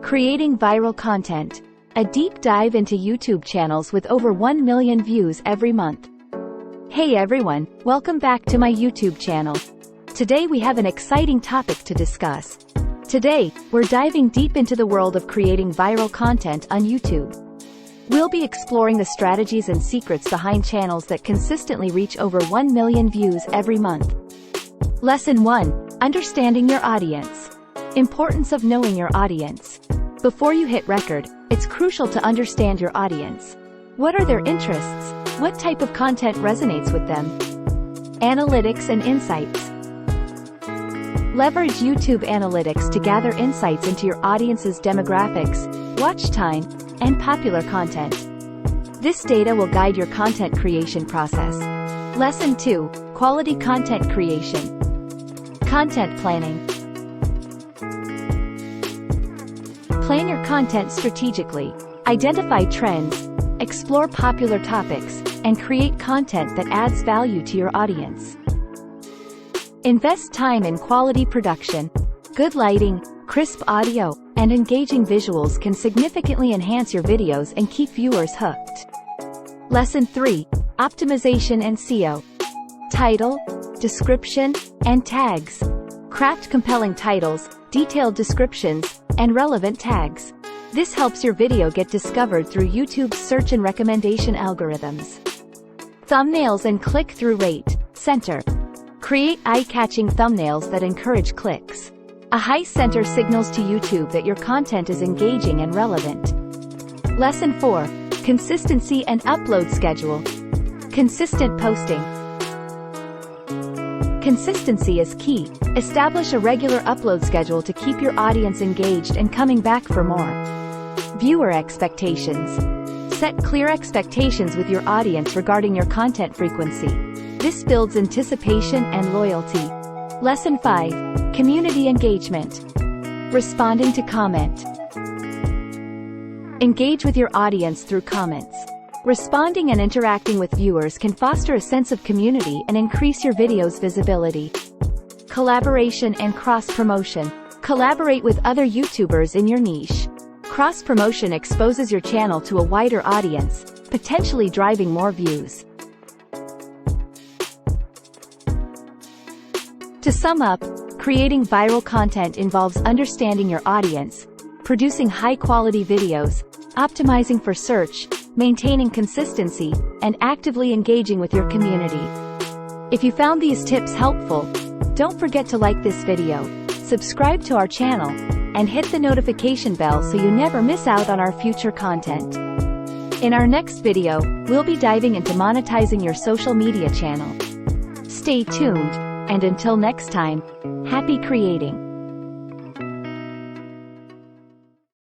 Creating viral content. A deep dive into YouTube channels with over 1 million views every month. Hey everyone, welcome back to my YouTube channel. Today we have an exciting topic to discuss. Today, we're diving deep into the world of creating viral content on YouTube. We'll be exploring the strategies and secrets behind channels that consistently reach over 1 million views every month. Lesson 1. Understanding your audience. Importance of knowing your audience. Before you hit record, it's crucial to understand your audience. What are their interests? What type of content resonates with them? Analytics and insights. Leverage YouTube analytics to gather insights into your audience's demographics, watch time, and popular content. This data will guide your content creation process. Lesson 2. Quality content creation. Content planning. Plan your content strategically. Identify trends, explore popular topics, and create content that adds value to your audience. Invest time in quality production. Good lighting, crisp audio, and engaging visuals can significantly enhance your videos and keep viewers hooked. Lesson 3. Optimization and SEO. Title, description, and tags. Craft compelling titles, detailed descriptions, and relevant tags. This helps your video get discovered through YouTube's search and recommendation algorithms. Thumbnails and click-through rate. Center. Create eye-catching thumbnails that encourage clicks. A high center signals to YouTube that your content is engaging and relevant. Lesson 4. Consistency and upload schedule. Consistent posting. Consistency is key. Establish a regular upload schedule to keep your audience engaged and coming back for more. Viewer expectations. Set clear expectations with your audience regarding your content frequency. This builds anticipation and loyalty. Lesson 5. Community engagement. Responding to comment. Engage with your audience through comments. Responding and interacting with viewers can foster a sense of community and increase your video's visibility. Collaboration and cross-promotion. Collaborate with other YouTubers in your niche. Cross-promotion exposes your channel to a wider audience, potentially driving more views. To sum up, creating viral content involves understanding your audience, producing high-quality videos, optimizing for search, maintaining consistency, and actively engaging with your community. If you found these tips helpful, don't forget to like this video, subscribe to our channel, and hit the notification bell so you never miss out on our future content. In our next video, we'll be diving into monetizing your social media channel. Stay tuned, and until next time, happy creating!